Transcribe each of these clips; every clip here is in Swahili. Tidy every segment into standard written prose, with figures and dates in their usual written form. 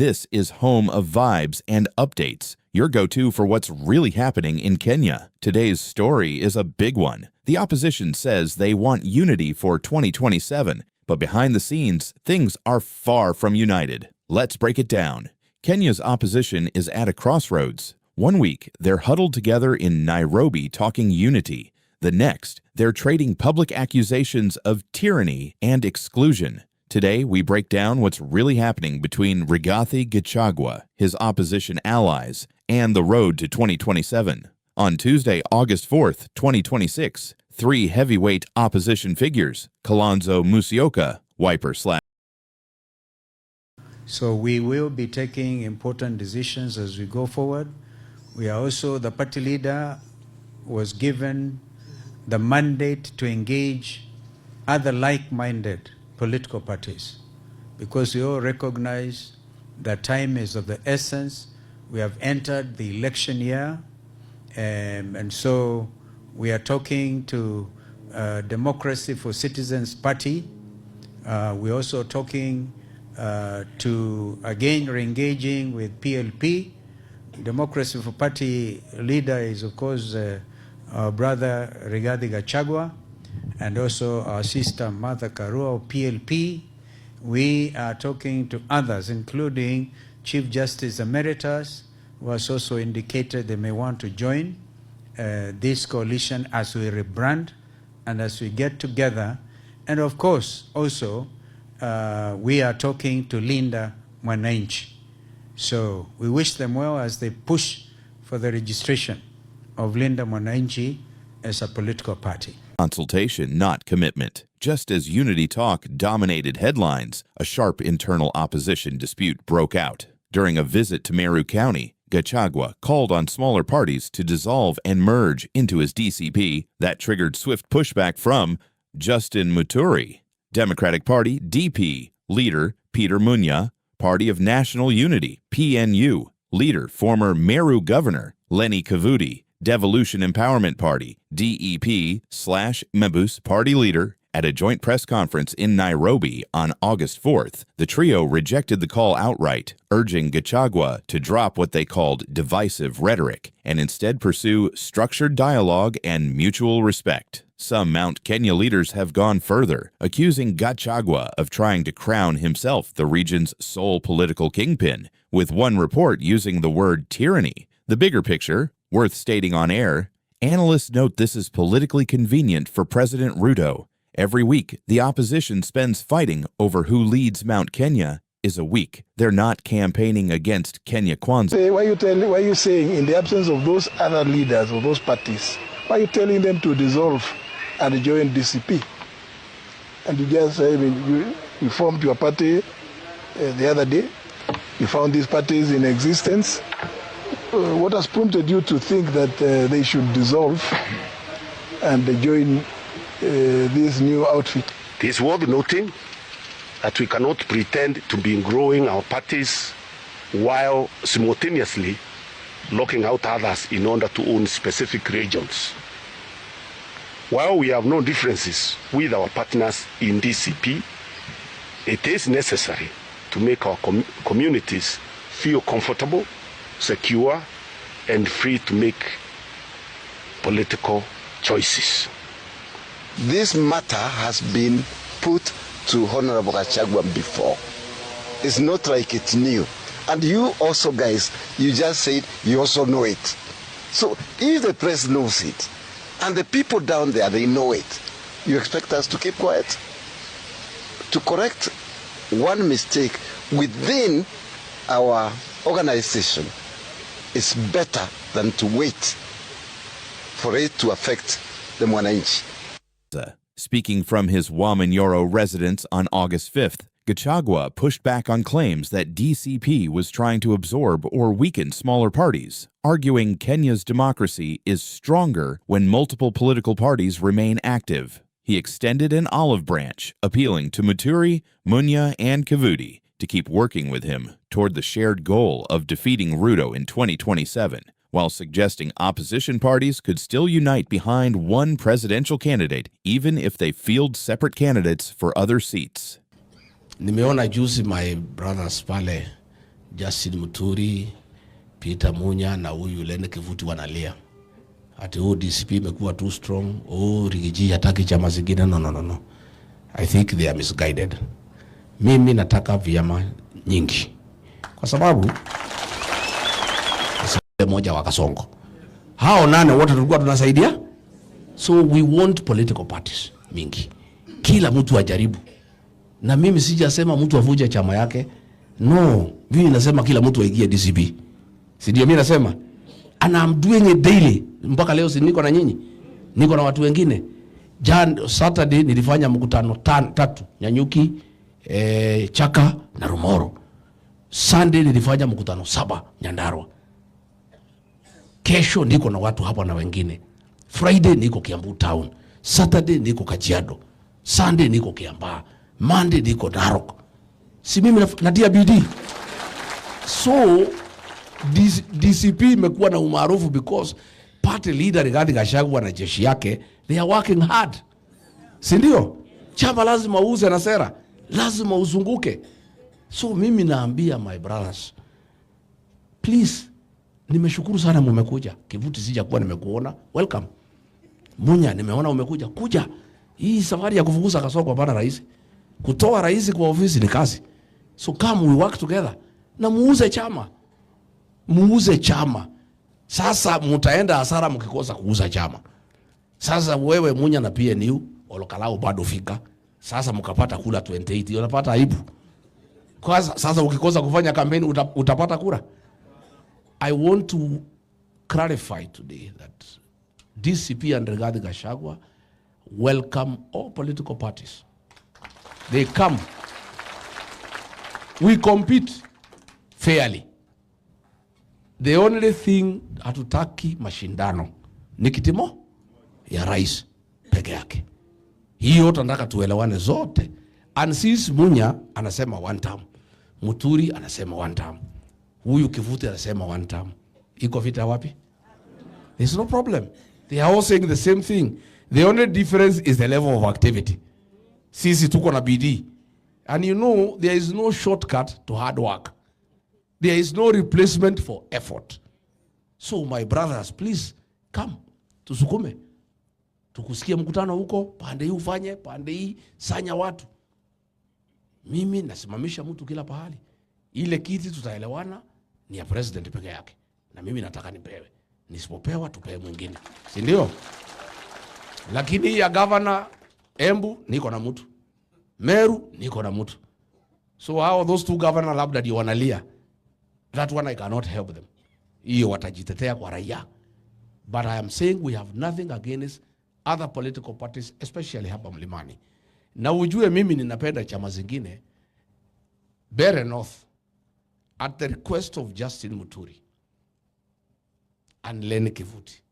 This is home of vibes and updates, your go-to for what's really happening in Kenya. Today's story is a big one. The opposition says they want unity for 2027, but behind the scenes, things are far from united. Let's break it down. Kenya's opposition is at a crossroads. One week, they're huddled together in Nairobi talking unity. The next, they're trading public accusations of tyranny and exclusion. Today, we break down what's really happening between Rigathi Gachagua, his opposition allies, and the road to 2027. On Tuesday, August 4th, 2026, three heavyweight opposition figures, Kalonzo Musyoka, Wiper/. So we will be taking important decisions as we go forward. We are also, the party leader was given the mandate to engage other like-minded political parties, because we all recognize that time is of the essence. We have entered the election year, and so we are talking to Democracy for Citizens Party. We're also talking to, again, re-engaging with PLP. Democracy for Party leader is, of course, our brother Rigathi Gachagua, and also our sister Martha Karua of PLP. We are talking to others, including Chief Justice Emeritus, who has also indicated they may want to join this coalition as we rebrand and as we get together. And of course, also, we are talking to Linda Mwananchi. So we wish them well as they push for the registration of Linda Mwananchi as a political party. Consultation, not commitment. Just as unity talk dominated headlines, a sharp internal opposition dispute broke out. During a visit to Meru County, Gachagua called on smaller parties to dissolve and merge into his DCP. That triggered swift pushback from Justin Muturi. Democratic Party, DP, leader Peter Munya, Party of National Unity, PNU, leader former Meru Governor Lenny Kavudi, Devolution Empowerment Party, DEP/Mebus Party leader. At a joint press conference in Nairobi on August 4th, the trio rejected the call outright, urging Gachagua to drop what they called divisive rhetoric and instead pursue structured dialogue and mutual respect. Some Mount Kenya leaders have gone further, accusing Gachagua of trying to crown himself the region's sole political kingpin, with one report using the word tyranny. The bigger picture, worth stating on air, analysts note this is politically convenient for President Ruto. Every week, the opposition spends fighting over who leads Mount Kenya is a week. They're not campaigning against Kenya Kwanzaa. Why are you saying, in the absence of those other leaders of those parties, why are you telling them to dissolve and join DCP? And you just say, you formed your party the other day, you found these parties in existence. What has prompted you to think that they should dissolve and join this new outfit? It is worth noting that we cannot pretend to be growing our parties while simultaneously locking out others in order to own specific regions. While we have no differences with our partners in DCP, it is necessary to make our communities feel comfortable, secure, and free to make political choices. This matter has been put to Honorable Gachagua before. It's not like it's new. And you also, guys, you just said you also know it. So if the press knows it, and the people down there, they know it, you expect us to keep quiet? To correct one mistake within our organization is better than to wait for it to affect the Mwananchi. Speaking from his Wamanyoro residence on August 5th, Gachagua pushed back on claims that DCP was trying to absorb or weaken smaller parties, arguing Kenya's democracy is stronger when multiple political parties remain active. He extended an olive branch, appealing to Muturi, Munya, and Kavudi to keep working with him toward the shared goal of defeating Ruto in 2027. While suggesting opposition parties could still unite behind one presidential candidate, even if they field separate candidates for other seats. Nimeona juzi my brothers pale Justin Muturi, Peter Munya na huyu Lene Kivuti wanalia. Ati DCP imekuwa too strong. Rigiji hataki chama zingine. No. I think they are misguided. Mimi nataka vyama nyingi. Kwa sababu moja wa Kasongo. Hao nane wote tulikuwa tunasaidia. So we want political parties mingi. Kila mtu ajaribu. Na mimi sijasema mtu avuje chama yake. No, mimi nasema kila mtu aingie DCP. Si ndio mimi nasema? And I'm doing it daily. Mpaka leo si niko na nyinyi. Niko na watu wengine. Saturday nilifanya mkutano 3 Nyanyuki, Chaka na Rumoro. Sunday nilifanya mkutano 7 Nyandarua. Kesho niko na watu hapa na wengine. Friday niko Kiambu town. Saturday niko Kajiado. Sunday niko Kiambaa. Monday niko Narok. Si mimi natia bidii. So DCP imekuwa na umaarufu because party leader Rigathi Gachagua na jeshi yake, they are working hard. Si ndio? Chama lazima uuze na sera. Lazima uzunguke. So mimi naambia my brothers, please, nimeshukuru sana mmekuja. Kivuti sija kuwa nimekuona. Welcome. Munya nimeona umekuja. Kuja. Hii safari ya kufukuza Kasongo hapana rais. Kutoa rais kwa ofisi ni kazi. So come we work together. Na muuze chama. Muuze chama. Sasa mutaenda hasara mkikosa kuuza chama. Sasa wewe Munya na PNU Olokalao bado fika. Sasa mkapata kula 28. Unapata aibu. Kwa sasa ukikosa kufanya kampeni utapata kura. I want to clarify today that DCP and Rigathi Gachagua welcome all political parties. They come. We compete fairly. The only thing hatutaki mashindano ni kitimo ya rais peke yake. Hiyo tunataka tuelewane zote. And since Munya anasema 1 term, Muturi anasema 1 term, huyu Kivuti anasema 1 term. Iko vita wapi? There's no problem. They are all saying the same thing. The only difference is the level of activity. Sisi tuko na bidii. And you know, there is no shortcut to hard work. There is no replacement for effort. So my brothers, please come. Tusukume. Tukusikia mkutano huko, pande hii ufanye, pande hii sanya watu. Mimi nasimamisha mtu kila pahali. Ile kiti tutaelewana ni ya president peke yake. Na mimi nataka nipewe. Nisipopewa tupewe mwingine. Si ndio? Lakini ya governor Embu niko na mtu. Meru niko na mtu. So how those 2 governors labda ndio wanalia. That one I cannot help them. Hiyo watajitetea kwa raia. But I am saying we have nothing against other political parties, especially hapa Mlimani. Na ujue mimi ninapenda chama zingine. Bere North, at the request of Justin Muturi and Lene Kivuti,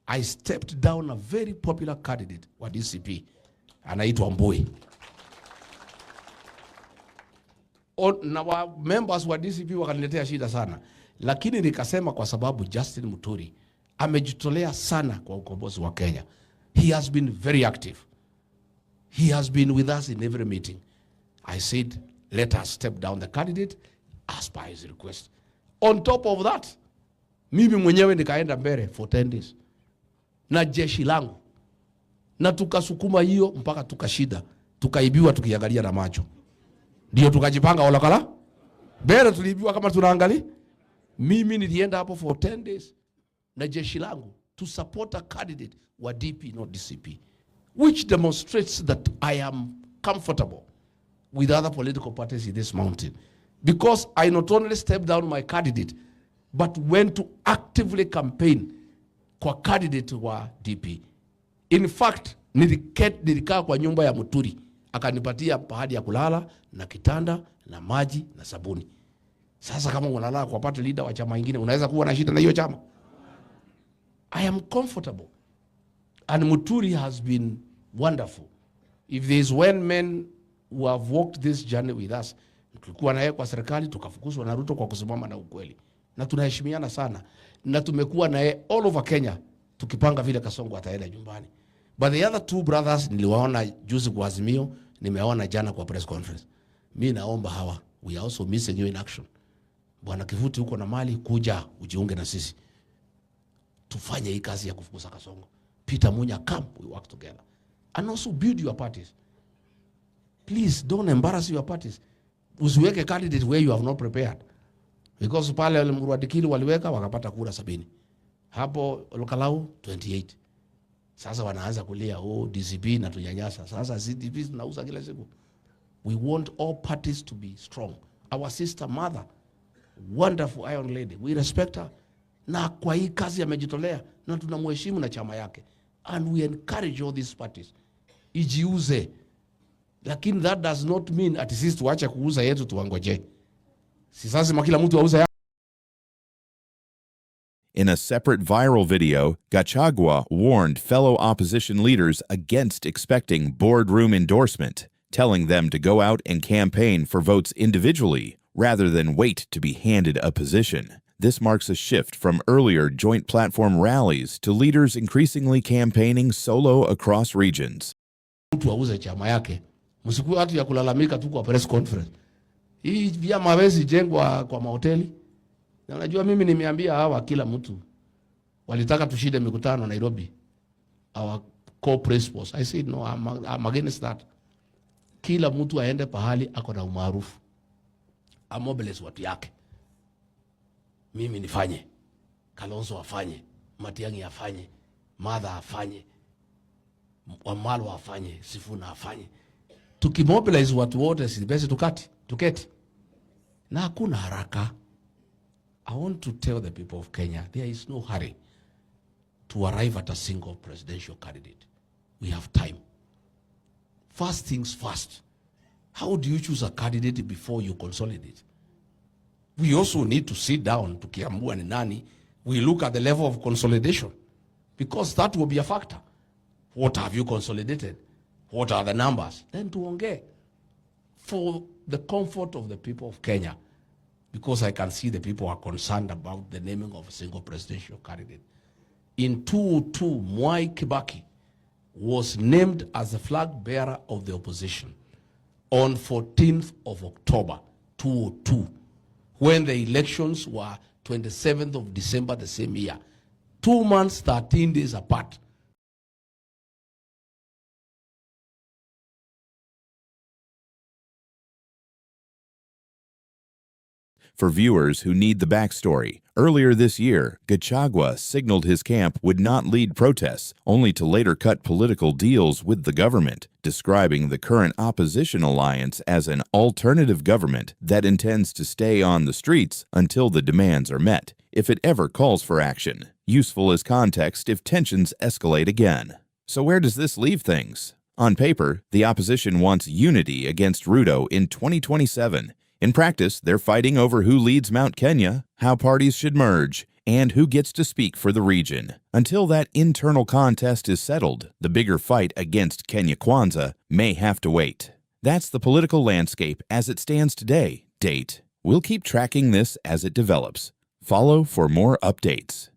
I stepped down a very popular candidate wa DCP, anaitwa Mbui. Na wa members wa DCP wakaniletea shida sana. Lakini nikasema kwa sababu Justin Muturi amejitolea sana kwa ukombozi wa Kenya. He has been very active. He has been with us in every meeting. I said, let us step down the candidate as per his request. On top of that, mimi mwenyewe nikaenda mbele for 10 days. Na jeshi langu. Na tukasukuma hiyo mpaka tukashida. Tukaibiwa tukiangalia na macho. Ndio tukajipanga Olokala. Mbele tuliibiwa kama tunaangalia. Mimi nilienda hapo for 10 days. Na jeshi langu to support a candidate wa DP, not DCP. Which demonstrates that I am comfortable with other political parties in this mountain. Because I not only stepped down my candidate, but went to actively campaign kwa candidate wa DP. In fact, nilikaa kwa nyumba ya Muturi. Akanipatia pahali ya kulala, na kitanda, na maji, na sabuni. Sasa kama unalala kwa party leader wa chama ingine, unaweza kuwa na shida na hiyo chama? I am comfortable. And Muturi has been wonderful. If there is one man who have walked this journey with us, tulikuwa naye kwa serikali, tukafukuzwa na Ruto kwa kusimama na ukweli. Na tunaheshimiana sana. Na tumekuwa naye all over Kenya, tukipanga vile Kasongo ataenda nyumbani. But the other 2 brothers niliwaona juzi kwa Azimio, nimeona jana kwa press conference. Mimi naomba hawa, we are also missing you in action. Bwana Kivuti, huko na mali, kuja ujiunge na sisi tufanye hii kazi ya kufukuza Kasongo. Peter Munya, come, we work together. And also build your parties. Please don't embarrass your parties. Usiweke candidate where you have not prepared. Because pale walimruadikili waliweka wakapata kura 70. Hapo Olkalau 28. Sasa wanaanza kulia, oh DCP na tunyanyasa. Sasa CDP tunauza kila siku. We want all parties to be strong. Our sister mother, wonderful Iron Lady, we respect her. Na kwa hii kazi amejitolea na tunamheshimu na chama yake. And we encourage all these parties. Ijiuze. Lakini that does not mean ati sisi tuache kuuza yetu tuangoje. Si sasa kila mtu auza. In a separate viral video, Gachagua warned fellow opposition leaders against expecting boardroom endorsement, telling them to go out and campaign for votes individually rather than wait to be handed a position. This marks a shift from earlier joint platform rallies to leaders increasingly campaigning solo across regions. Mtu auze chama yake. Msikuwe watu ya kulalamika tu kwa press conference. Hii vyama hawezi jengwa kwa mahoteli. Na unajua mimi nimeambia hawa kila mtu walitaka tushinde mikutano Nairobi. Our co-principals. I said no, I'm against that. Kila mtu aende pahali ako na umaarufu. Amobilize watu yake. Mimi nifanye. Kalonzo afanye. Matiang'i afanye. Martha afanye. Wamalwa afanye. Sifuna afanye. Tukimobilize watu wote si basi tuketi. Na hakuna haraka. I want to tell the people of Kenya, there is no hurry to arrive at a single presidential candidate. We have time. First things first. How do you choose a candidate before you consolidate? We also need to sit down to kiambua ni nani. We look at the level of consolidation because that will be a factor. What have you consolidated? What are the numbers? Then tuongee for the comfort of the people of Kenya. Because I can see the people are concerned about the naming of a single presidential candidate. In 2002, Mwai Kibaki was named as the flag bearer of the opposition on 14th of October 2002, when the elections were 27th of December the same year, 2 months, 13 days apart. For viewers who need the backstory, earlier this year, Gachagua signaled his camp would not lead protests, only to later cut political deals with the government, describing the current opposition alliance as an alternative government that intends to stay on the streets until the demands are met, if it ever calls for action, useful as context if tensions escalate again. So where does this leave things? On paper, the opposition wants unity against Ruto in 2027. In practice, they're fighting over who leads Mount Kenya, how parties should merge, and who gets to speak for the region. Until that internal contest is settled, the bigger fight against Kenya Kwanza may have to wait. That's the political landscape as it stands today. Date. We'll keep tracking this as it develops. Follow for more updates.